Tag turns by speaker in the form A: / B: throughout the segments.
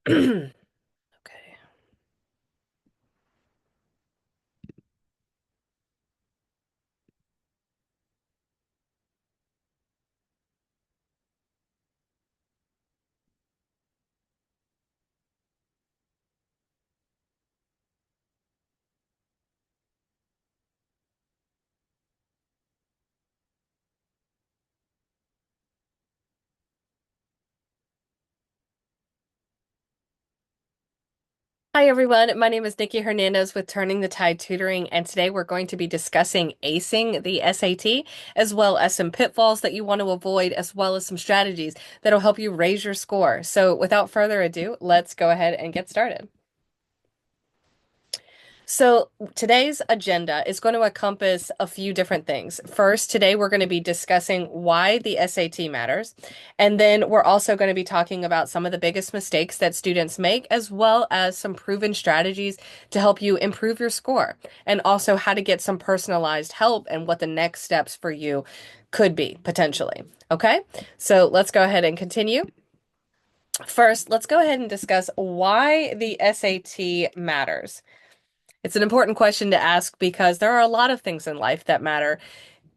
A: Okay. Hi everyone, my name is Nikki Hernandez with Turning the Tide Tutoring, and today we're going to be discussing acing the SAT, as well as some pitfalls that you want to avoid, as well as some strategies that'll help you raise your score. So without further ado, let's go ahead and get started. So, today's agenda is going to encompass a few different things. First, today we're going to be discussing why the SAT matters. And then we're also going to be talking about some of the biggest mistakes that students make, as well as some proven strategies to help you improve your score, and also how to get some personalized help and what the next steps for you could be potentially. Okay, so let's go ahead and continue. First, let's go ahead and discuss why the SAT matters. It's an important question to ask because there are a lot of things in life that matter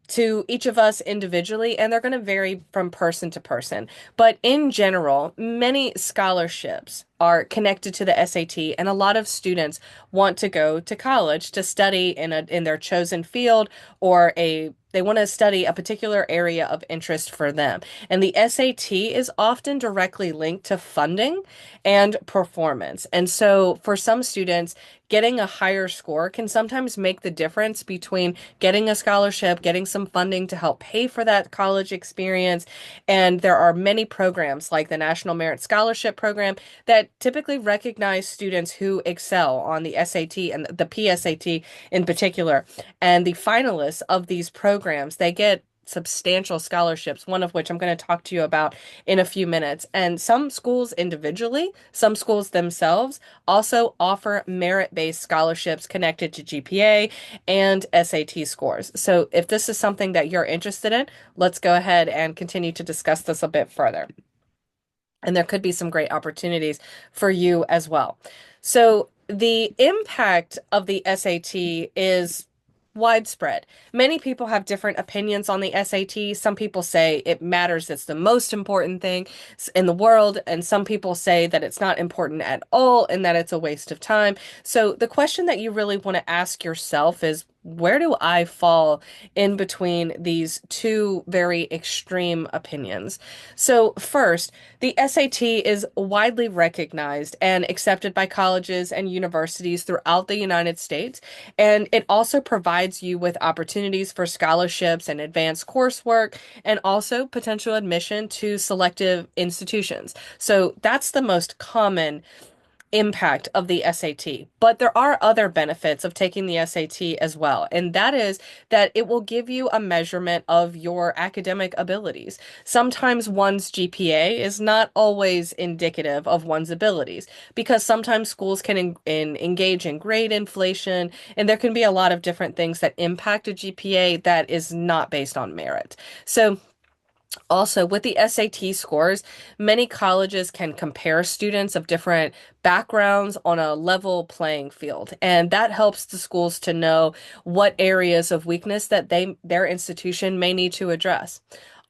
A: to each of us individually, and they're going to vary from person to person. But in general, many scholarships are connected to the SAT, and a lot of students want to go to college to study in their chosen field or they want to study a particular area of interest for them. And the SAT is often directly linked to funding and performance. And so for some students, getting a higher score can sometimes make the difference between getting a scholarship, getting some funding to help pay for that college experience. And there are many programs like the National Merit Scholarship Program that typically recognize students who excel on the SAT and the PSAT in particular. And the finalists of these programs, they get substantial scholarships, one of which I'm going to talk to you about in a few minutes. And some schools individually, some schools themselves also offer merit-based scholarships connected to GPA and SAT scores. So if this is something that you're interested in, let's go ahead and continue to discuss this a bit further. And there could be some great opportunities for you as well. So the impact of the SAT is widespread. Many people have different opinions on the SAT. Some people say it matters, it's the most important thing in the world, and some people say that it's not important at all and that it's a waste of time. So the question that you really want to ask yourself is, where do I fall in between these two very extreme opinions? So first, the SAT is widely recognized and accepted by colleges and universities throughout the United States, and it also provides you with opportunities for scholarships and advanced coursework, and also potential admission to selective institutions. So that's the most common impact of the SAT. But there are other benefits of taking the SAT as well, and that is that it will give you a measurement of your academic abilities. Sometimes one's GPA is not always indicative of one's abilities because sometimes schools can engage in grade inflation, and there can be a lot of different things that impact a GPA that is not based on merit. So also, with the SAT scores, many colleges can compare students of different backgrounds on a level playing field, and that helps the schools to know what areas of weakness that their institution may need to address.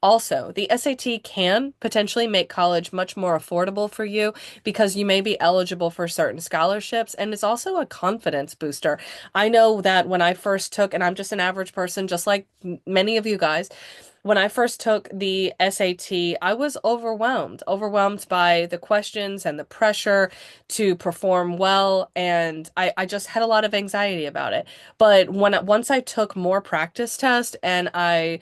A: Also, the SAT can potentially make college much more affordable for you because you may be eligible for certain scholarships, and it's also a confidence booster. I know that when I first took, and I'm just an average person, just like many of you guys, when I first took the SAT, I was overwhelmed by the questions and the pressure to perform well, and I just had a lot of anxiety about it. But once I took more practice tests and I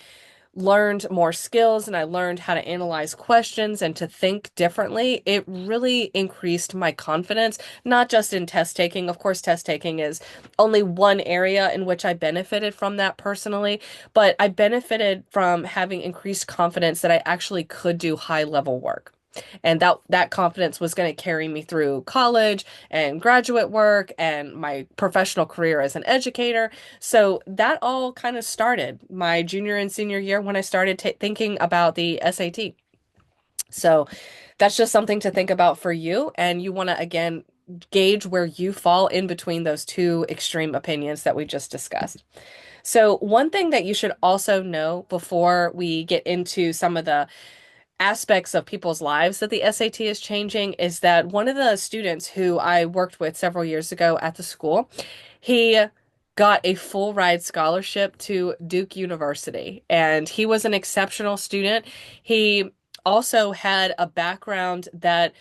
A: learned more skills and I learned how to analyze questions and to think differently, it really increased my confidence, not just in test taking. Of course, test taking is only one area in which I benefited from that personally, but I benefited from having increased confidence that I actually could do high level work. And that confidence was going to carry me through college and graduate work and my professional career as an educator. So that all kind of started my junior and senior year when I started thinking about the SAT. So That's just something to think about for you. And you want to, again, gauge where you fall in between those two extreme opinions that we just discussed. So, one thing that you should also know before we get into some of the aspects of people's lives that the SAT is changing is that one of the students who I worked with several years ago at the school, he got a full ride scholarship to Duke University, and he was an exceptional student. He also had a background that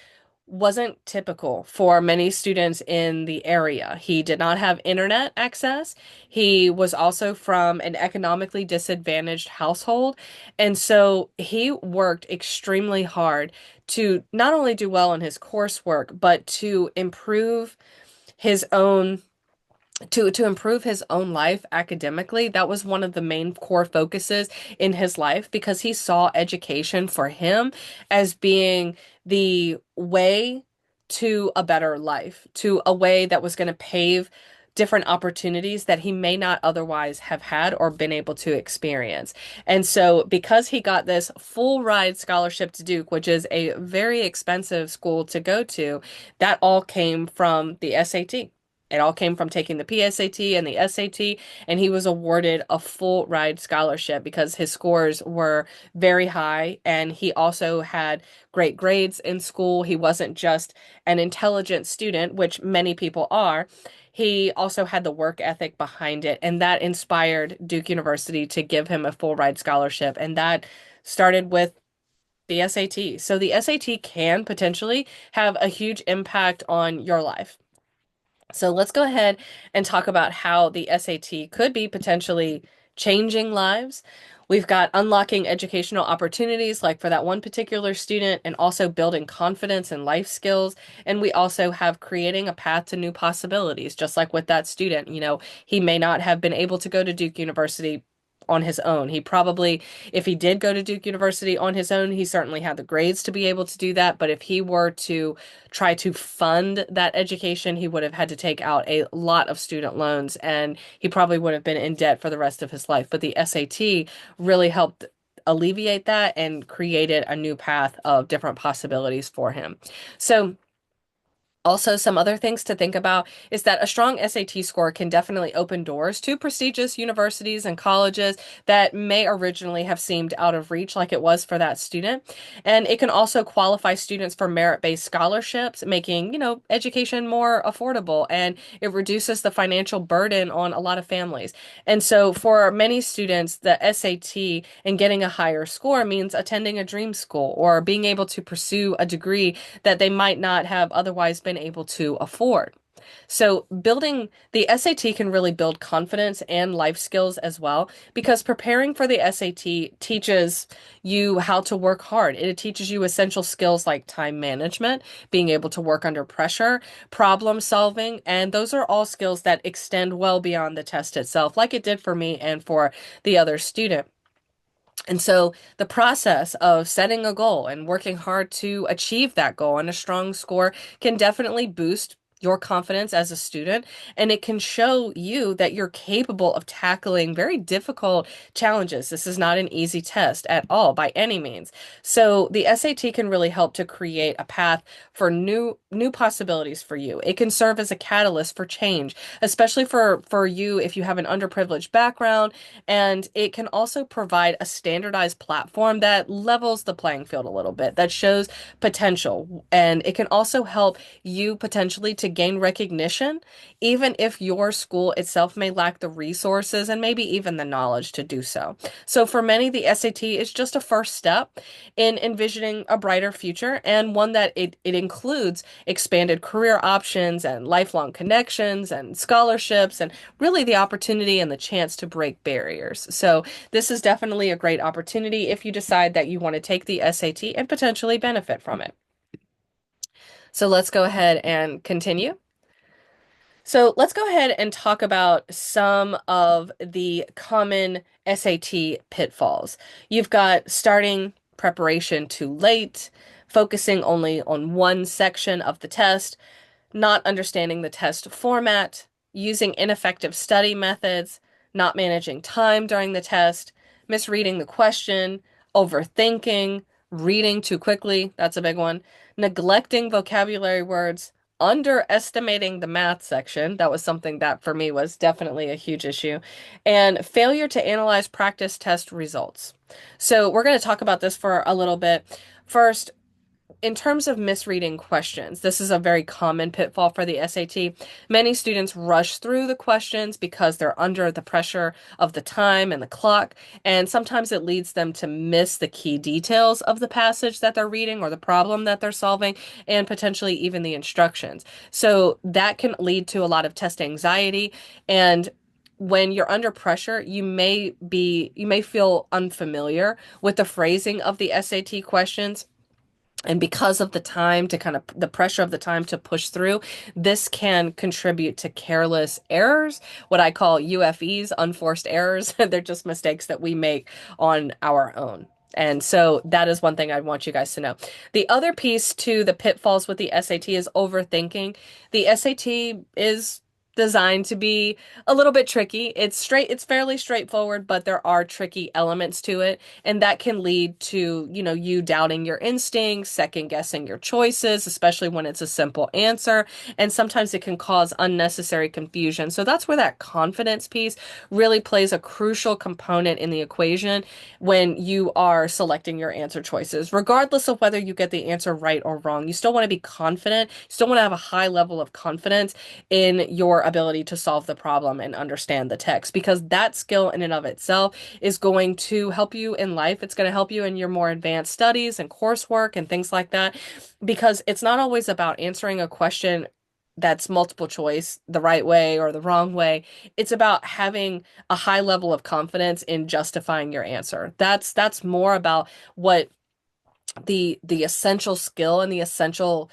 A: wasn't typical for many students in the area. He did not have internet access. He was also from an economically disadvantaged household. And so he worked extremely hard to not only do well in his coursework, but to improve his own to improve his own life academically. That was one of the main core focuses in his life because he saw education for him as being the way to a better life, to a way that was going to pave different opportunities that he may not otherwise have had or been able to experience. And so because he got this full ride scholarship to Duke, which is a very expensive school to go to, that all came from the SAT. It all came from taking the PSAT and the SAT, and he was awarded a full ride scholarship because his scores were very high, and he also had great grades in school. He wasn't just an intelligent student, which many people are. He also had the work ethic behind it, and that inspired Duke University to give him a full ride scholarship, and that started with the SAT. So the SAT can potentially have a huge impact on your life. So let's go ahead and talk about how the SAT could be potentially changing lives. We've got unlocking educational opportunities, like for that one particular student, and also building confidence and life skills. And we also have creating a path to new possibilities, just like with that student. He may not have been able to go to Duke University on his own. He probably, if he did go to Duke University on his own, he certainly had the grades to be able to do that. But if he were to try to fund that education, he would have had to take out a lot of student loans and he probably would have been in debt for the rest of his life. But the SAT really helped alleviate that and created a new path of different possibilities for him. So, also, some other things to think about is that a strong SAT score can definitely open doors to prestigious universities and colleges that may originally have seemed out of reach, like it was for that student. And it can also qualify students for merit-based scholarships, making, education more affordable, and it reduces the financial burden on a lot of families. And so for many students, the SAT and getting a higher score means attending a dream school or being able to pursue a degree that they might not have otherwise been able to afford. So, building the SAT can really build confidence and life skills as well, because preparing for the SAT teaches you how to work hard. It teaches you essential skills like time management, being able to work under pressure, problem solving, and those are all skills that extend well beyond the test itself, like it did for me and for the other student. And so the process of setting a goal and working hard to achieve that goal and a strong score can definitely boost your confidence as a student, and it can show you that you're capable of tackling very difficult challenges. This is not an easy test at all by any means. So the SAT can really help to create a path for new possibilities for you. It can serve as a catalyst for change, especially for you if you have an underprivileged background, and it can also provide a standardized platform that levels the playing field a little bit, that shows potential. And it can also help you potentially to gain recognition, even if your school itself may lack the resources and maybe even the knowledge to do so. So for many, the SAT is just a first step in envisioning a brighter future, and one that it includes expanded career options and lifelong connections and scholarships and really the opportunity and the chance to break barriers. So this is definitely a great opportunity if you decide that you want to take the SAT and potentially benefit from it. So let's go ahead and continue. So let's go ahead and talk about some of the common SAT pitfalls. You've got starting preparation too late, focusing only on one section of the test, not understanding the test format, using ineffective study methods, not managing time during the test, misreading the question, overthinking, reading too quickly, that's a big one, neglecting vocabulary words, underestimating the math section, that was something that for me was definitely a huge issue, and failure to analyze practice test results. So we're going to talk about this for a little bit. First, in terms of misreading questions, this is a very common pitfall for the SAT. Many students rush through the questions because they're under the pressure of the time and the clock, and sometimes it leads them to miss the key details of the passage that they're reading or the problem that they're solving, and potentially even the instructions. So that can lead to a lot of test anxiety, and when you're under pressure, you may feel unfamiliar with the phrasing of the SAT questions, and because of the time to kind of the pressure of the time to push through, this can contribute to careless errors, what I call UFEs, unforced errors. They're just mistakes that we make on our own. And so that is one thing I want you guys to know. The other piece to the pitfalls with the SAT is overthinking. The SAT is designed to be a little bit tricky. It's fairly straightforward, but there are tricky elements to it, and that can lead to, you doubting your instincts, second guessing your choices, especially when it's a simple answer, and sometimes it can cause unnecessary confusion. So that's where that confidence piece really plays a crucial component in the equation when you are selecting your answer choices. Regardless of whether you get the answer right or wrong, you still want to be confident. You still want to have a high level of confidence in your ability to solve the problem and understand the text, because that skill in and of itself is going to help you in life. It's going to help you in your more advanced studies and coursework and things like that, because it's not always about answering a question that's multiple choice the right way or the wrong way. It's about having a high level of confidence in justifying your answer. That's more about what the essential skill and the essential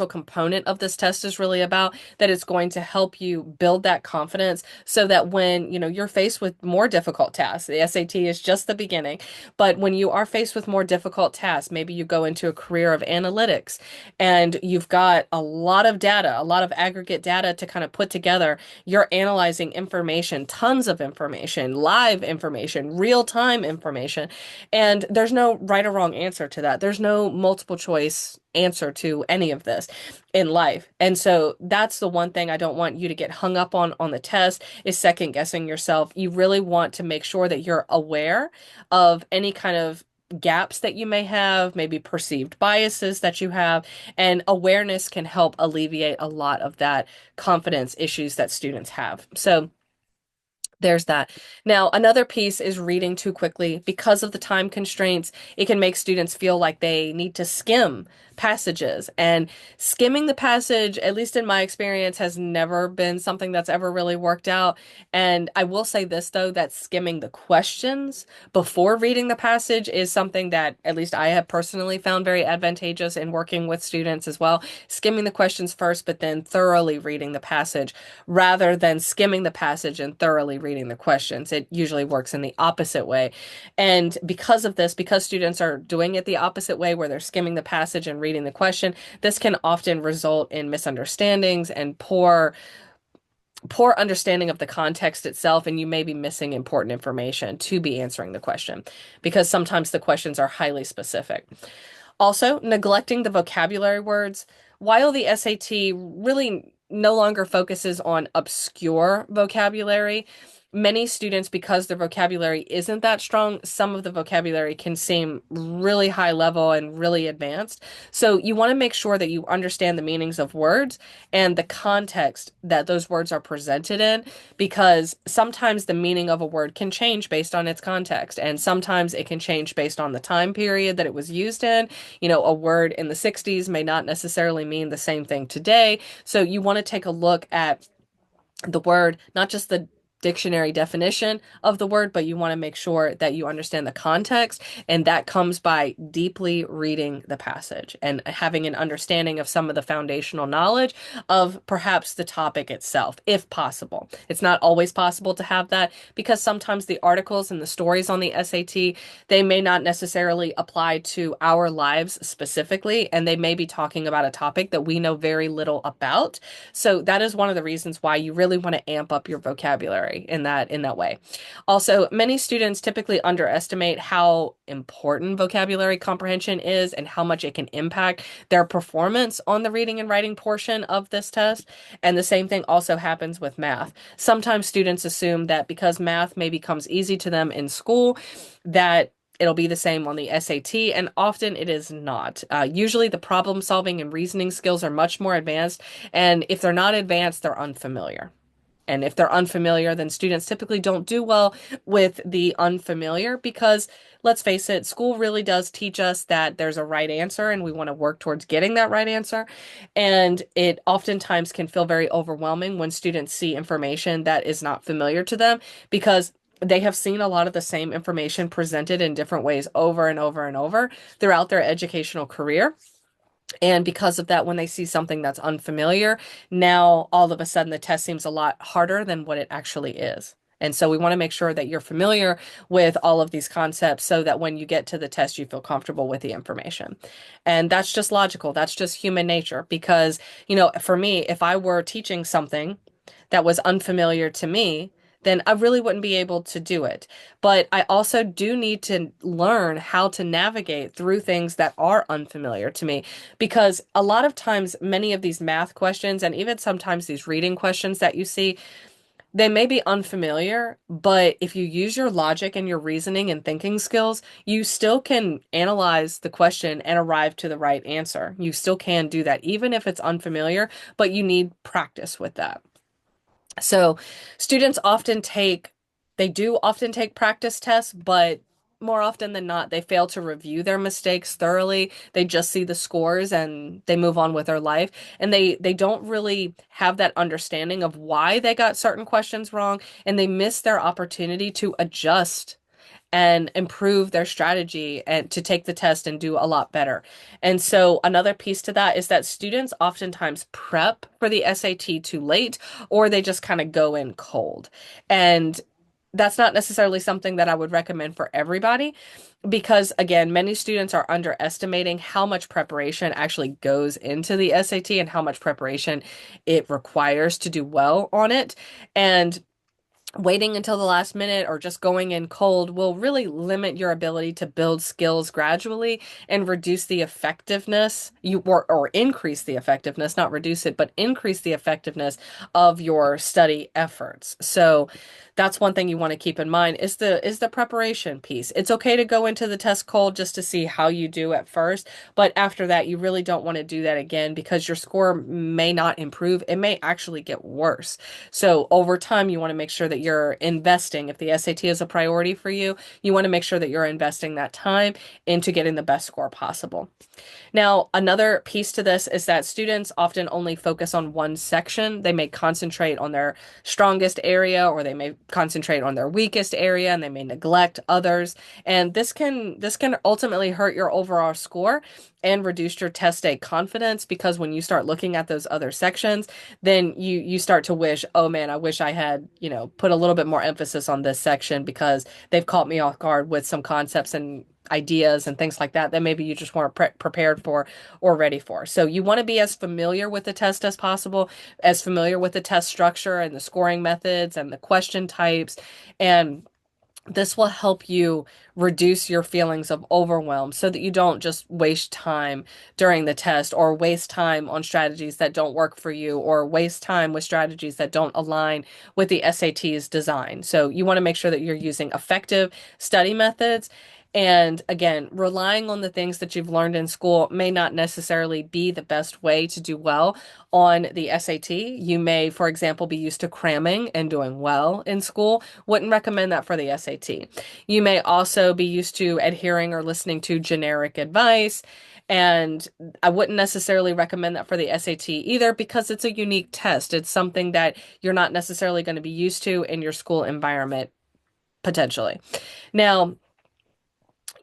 A: component of this test is really about, that it's going to help you build that confidence so that when you're faced with more difficult tasks, the SAT is just the beginning, but when you are faced with more difficult tasks, maybe you go into a career of analytics and you've got a lot of data, a lot of aggregate data to kind of put together. You're analyzing information, tons of information, live information, real-time information, and there's no right or wrong answer to that. There's no multiple choice answer to any of this in life. And so that's the one thing I don't want you to get hung up on the test, is second guessing yourself. You really want to make sure that you're aware of any kind of gaps that you may have, maybe perceived biases that you have, and awareness can help alleviate a lot of that confidence issues that students have. So there's that. Now, another piece is reading too quickly. Because of the time constraints, it can make students feel like they need to skim passages. And skimming the passage, at least in my experience, has never been something that's ever really worked out. And I will say this, though, that skimming the questions before reading the passage is something that at least I have personally found very advantageous in working with students as well. Skimming the questions first, but then thoroughly reading the passage rather than skimming the passage and thoroughly reading the questions. It usually works in the opposite way. And because of this, because students are doing it the opposite way, where they're skimming the passage and reading the question, this can often result in misunderstandings and poor understanding of the context itself, and you may be missing important information to be answering the question, because sometimes the questions are highly specific. Also, neglecting the vocabulary words. While the SAT really no longer focuses on obscure vocabulary, many students, because their vocabulary isn't that strong, some of the vocabulary can seem really high level and really advanced. So you want to make sure that you understand the meanings of words and the context that those words are presented in, because sometimes the meaning of a word can change based on its context, and sometimes it can change based on the time period that it was used in. A word in the 60s may not necessarily mean the same thing today. So you want to take a look at the word, not just the dictionary definition of the word, but you want to make sure that you understand the context, and that comes by deeply reading the passage and having an understanding of some of the foundational knowledge of perhaps the topic itself, if possible. It's not always possible to have that, because sometimes the articles and the stories on the SAT, they may not necessarily apply to our lives specifically, and they may be talking about a topic that we know very little about. So that is one of the reasons why you really want to amp up your vocabulary. vocabulary in that way. Also, many students typically underestimate how important vocabulary comprehension is and how much it can impact their performance on the reading and writing portion of this test. And the same thing also happens with math. Sometimes students assume that because math maybe comes easy to them in school, that it'll be the same on the SAT, and often it is not. Usually, the problem solving and reasoning skills are much more advanced, and if they're not advanced, they're unfamiliar. And if they're unfamiliar, then students typically don't do well with the unfamiliar because, let's face it, school really does teach us that there's a right answer and we want to work towards getting that right answer. And it oftentimes can feel very overwhelming when students see information that is not familiar to them because they have seen a lot of the same information presented in different ways over and over and over throughout their educational career. And because of that, when they see something that's unfamiliar, now all of a sudden the test seems a lot harder than what it actually is. And so we want to make sure that you're familiar with all of these concepts so that when you get to the test, you feel comfortable with the information. And that's just logical. That's just human nature. Because, for me, if I were teaching something that was unfamiliar to me, then I really wouldn't be able to do it. But I also do need to learn how to navigate through things that are unfamiliar to me because a lot of times, many of these math questions and even sometimes these reading questions that you see, they may be unfamiliar, but if you use your logic and your reasoning and thinking skills, you still can analyze the question and arrive to the right answer. You still can do that, even if it's unfamiliar, but you need practice with that. So students they do often take practice tests, but more often than not, they fail to review their mistakes thoroughly. They just see the scores and they move on with their life. And they don't really have that understanding of why they got certain questions wrong, and they miss their opportunity to adjust and improve their strategy and to take the test and do a lot better. And so another piece to that is that students oftentimes prep for the SAT too late, or they just kind of go in cold. And that's not necessarily something that I would recommend for everybody because, again, many students are underestimating how much preparation actually goes into the SAT and how much preparation it requires to do well on it. And waiting until the last minute or just going in cold will really limit your ability to build skills gradually and reduce the effectiveness or increase the effectiveness, not reduce it, but increase the effectiveness of your study efforts. So that's one thing you want to keep in mind is the preparation piece. It's okay to go into the test cold just to see how you do at first, but after that you really don't want to do that again because your score may not improve. It may actually get worse. So over time, you want to make sure that you're investing. If the SAT is a priority for you, you want to make sure that you're investing that time into getting the best score possible. Now, another piece to this is that students often only focus on one section. They may concentrate on their strongest area or they may concentrate on their weakest area and they may neglect others. And this can ultimately hurt your overall score and reduce your test day confidence because when you start looking at those other sections, then you start to wish, oh man, I wish I had, put a little bit more emphasis on this section because they've caught me off guard with some concepts and ideas and things like that maybe you just weren't prepared for or ready for. So you want to be as familiar with the test as possible, as familiar with the test structure and the scoring methods and the question types, and this will help you reduce your feelings of overwhelm so that you don't just waste time during the test or waste time on strategies that don't work for you or waste time with strategies that don't align with the SAT's design. So you want to make sure that you're using effective study methods. And again, relying on the things that you've learned in school may not necessarily be the best way to do well on the SAT. You may, for example, be used to cramming and doing well in school. Wouldn't recommend that for the SAT. You may also be used to adhering or listening to generic advice. And I wouldn't necessarily recommend that for the SAT either because it's a unique test. It's something that you're not necessarily going to be used to in your school environment, potentially. Now,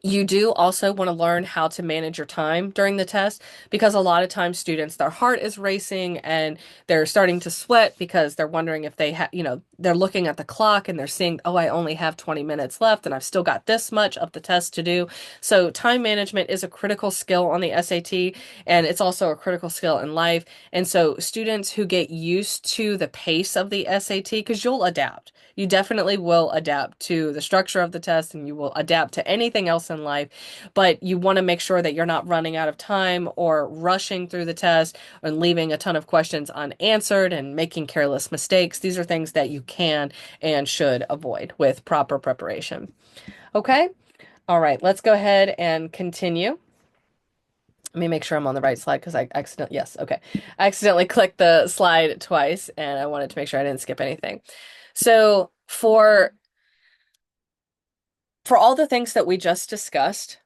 A: You do also want to learn how to manage your time during the test because a lot of times students, their heart is racing and they're starting to sweat because they're wondering if they have, they're looking at the clock and they're seeing, oh, I only have 20 minutes left and I've still got this much of the test to do. So time management is a critical skill on the SAT, and it's also a critical skill in life. And so students who get used to the pace of the SAT, because you'll adapt. You definitely will adapt to the structure of the test and you will adapt to anything else in life, but you want to make sure that you're not running out of time or rushing through the test and leaving a ton of questions unanswered and making careless mistakes. These are things that you can and should avoid with proper preparation. Okay? All right, let's go ahead and continue. Let me make sure I'm on the right slide because I accidentally, yes, okay. I accidentally clicked the slide twice and I wanted to make sure I didn't skip anything. So for all the things that we just discussed,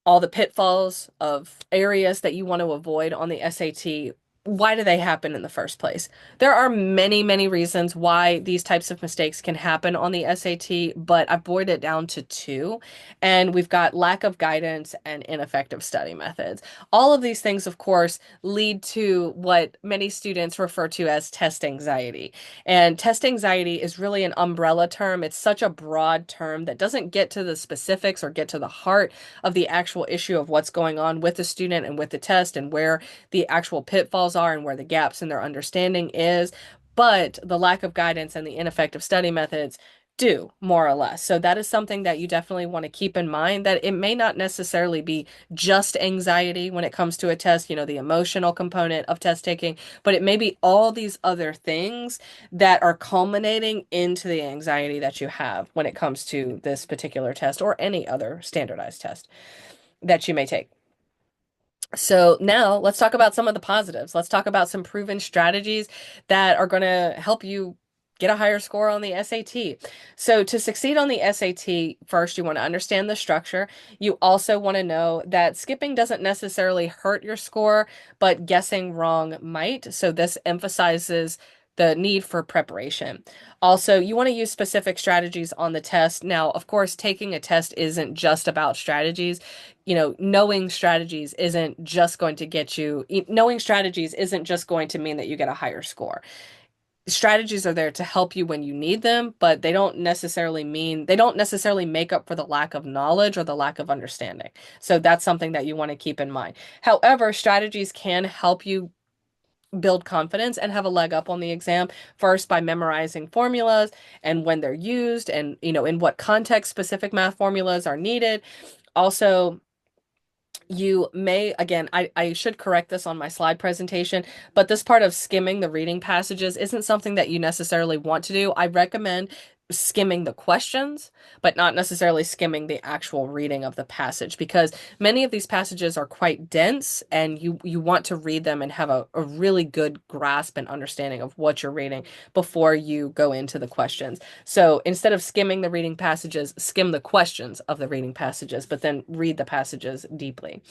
A: all the pitfalls of areas that you want to avoid on the SAT, why do they happen in the first place? There are many, many reasons why these types of mistakes can happen on the SAT, but I've boiled it down to two. And we've got lack of guidance and ineffective study methods. All of these things, of course, lead to what many students refer to as test anxiety. And test anxiety is really an umbrella term. It's such a broad term that doesn't get to the specifics or get to the heart of the actual issue of what's going on with the student and with the test and where the actual pitfalls are and where the gaps in their understanding is. But the lack of guidance and the ineffective study methods do, more or less. So that is something that you definitely want to keep in mind, that it may not necessarily be just anxiety when it comes to a test, the emotional component of test taking, but it may be all these other things that are culminating into the anxiety that you have when it comes to this particular test or any other standardized test that you may take. So now let's talk about some of the positives. Let's talk about some proven strategies that are going to help you get a higher score on the SAT. So to succeed on the SAT, first you want to understand the structure. You also want to know that skipping doesn't necessarily hurt your score, but guessing wrong might. So this emphasizes the need for preparation. Also, you want to use specific strategies on the test. Now, of course, taking a test isn't just about strategies. Knowing strategies isn't just going to get you, knowing strategies isn't just going to mean that you get a higher score. Strategies are there to help you when you need them, but they don't necessarily make up for the lack of knowledge or the lack of understanding. So that's something that you want to keep in mind. However, strategies can help you build confidence and have a leg up on the exam, first by memorizing formulas and when they're used and in what context specific math formulas are needed. Also, you may, again, I should correct this on my slide presentation, but this part of skimming the reading passages isn't something that you necessarily want to do. I recommend skimming the questions, but not necessarily skimming the actual reading of the passage, because many of these passages are quite dense and you want to read them and have a really good grasp and understanding of what you're reading before you go into the questions. So instead of skimming the reading passages, skim the questions of the reading passages, but then read the passages deeply.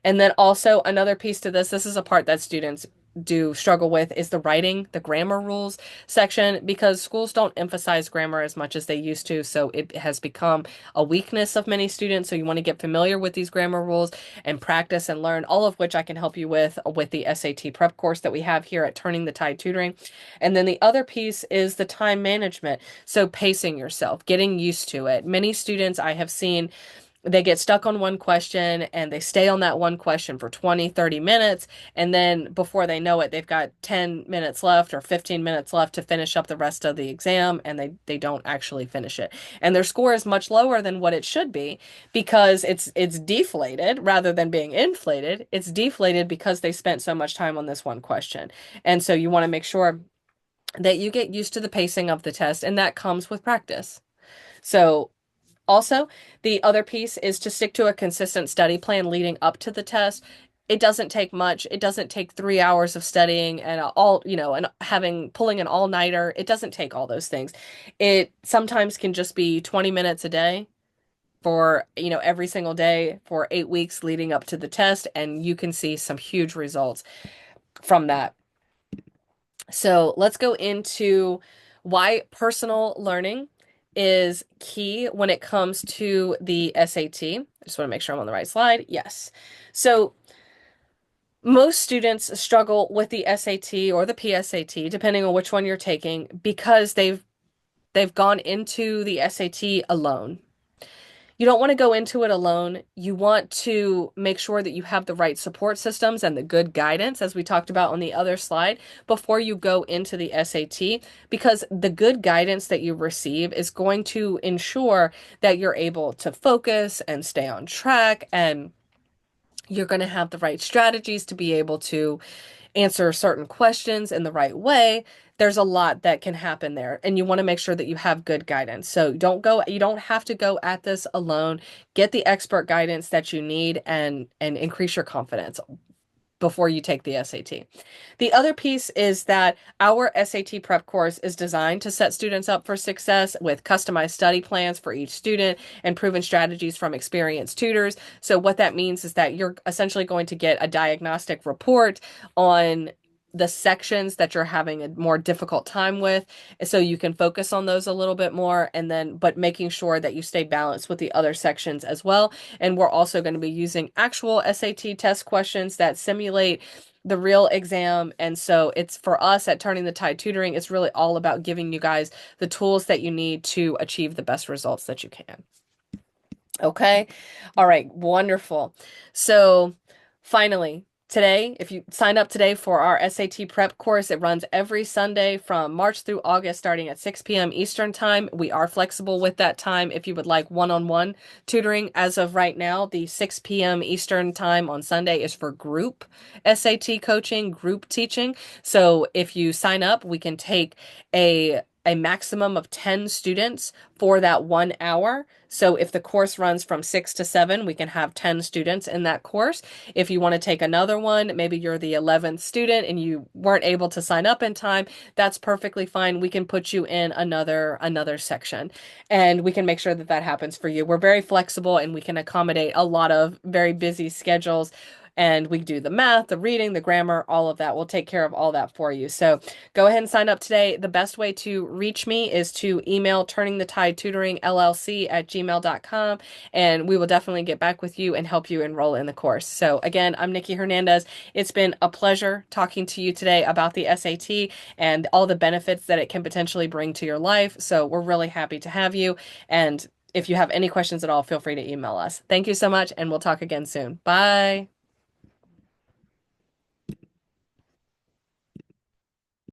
A: And then also another piece to this is a part that students do struggle with, is the writing, the grammar rules section, because schools don't emphasize grammar as much as they used to. So it has become a weakness of many students. So you want to get familiar with these grammar rules and practice and learn, all of which I can help you with the SAT prep course that we have here at Turning the Tide Tutoring. And then the other piece is the time management. So pacing yourself, getting used to it. Many students I have seen, they get stuck on one question and they stay on that one question for 20, 30 minutes. And then before they know it, they've got 10 minutes left or 15 minutes left to finish up the rest of the exam, and they don't actually finish it. And their score is much lower than what it should be because it's deflated rather than being inflated. It's deflated because they spent so much time on this one question. And so you want to make sure that you get used to the pacing of the test, and that comes with practice. So also, the other piece is to stick to a consistent study plan leading up to the test. It doesn't take much. It doesn't take 3 hours of studying and and pulling an all-nighter. It doesn't take all those things. It sometimes can just be 20 minutes a day for, every single day for 8 weeks leading up to the test, and you can see some huge results from that. So let's go into why personal learning is key when it comes to the SAT. I just want to make sure I'm on the right slide. Yes. So most students struggle with the SAT or the PSAT, depending on which one you're taking, because they've gone into the SAT alone. You don't want to go into it alone. You want to make sure that you have the right support systems and the good guidance, as we talked about on the other slide, before you go into the SAT, because the good guidance that you receive is going to ensure that you're able to focus and stay on track, and you're going to have the right strategies to be able to answer certain questions in the right way. There's a lot that can happen there, and you want to make sure that you have good guidance. So you don't have to go at this alone. Get the expert guidance that you need and increase your confidence before you take the SAT. The other piece is that our SAT prep course is designed to set students up for success with customized study plans for each student and proven strategies from experienced tutors. So what that means is that you're essentially going to get a diagnostic report on the sections that you're having a more difficult time with, so you can focus on those a little bit more, and then but making sure that you stay balanced with the other sections as well. And we're also going to be using actual SAT test questions that simulate the real exam. And so it's for us at Turning the Tide Tutoring, it's really all about giving you guys the tools that you need to achieve the best results that you can. Okay. All right. Wonderful. So finally, today, if you sign up today for our SAT prep course, it runs every Sunday from March through August, starting at 6 p.m. Eastern time. We are flexible with that time if you would like one-on-one tutoring. As of right now, the 6 p.m. Eastern time on Sunday is for group SAT coaching, group teaching. So if you sign up, we can take a maximum of 10 students for that 1 hour. So if the course runs from 6 to 7, we can have 10 students in that course. If you want to take another one, maybe you're the 11th student and you weren't able to sign up in time, that's perfectly fine. We can put you in another section, and we can make sure that that happens for you. We're very flexible and we can accommodate a lot of very busy schedules. And we do the math, the reading, the grammar, all of that. We'll take care of all that for you. So go ahead and sign up today. The best way to reach me is to email turningthetidetutoringllc@gmail.com, and we will definitely get back with you and help you enroll in the course. So again, I'm Nikki Hernandez. It's been a pleasure talking to you today about the SAT and all the benefits that it can potentially bring to your life. So we're really happy to have you. And if you have any questions at all, feel free to email us. Thank you so much, and we'll talk again soon. Bye.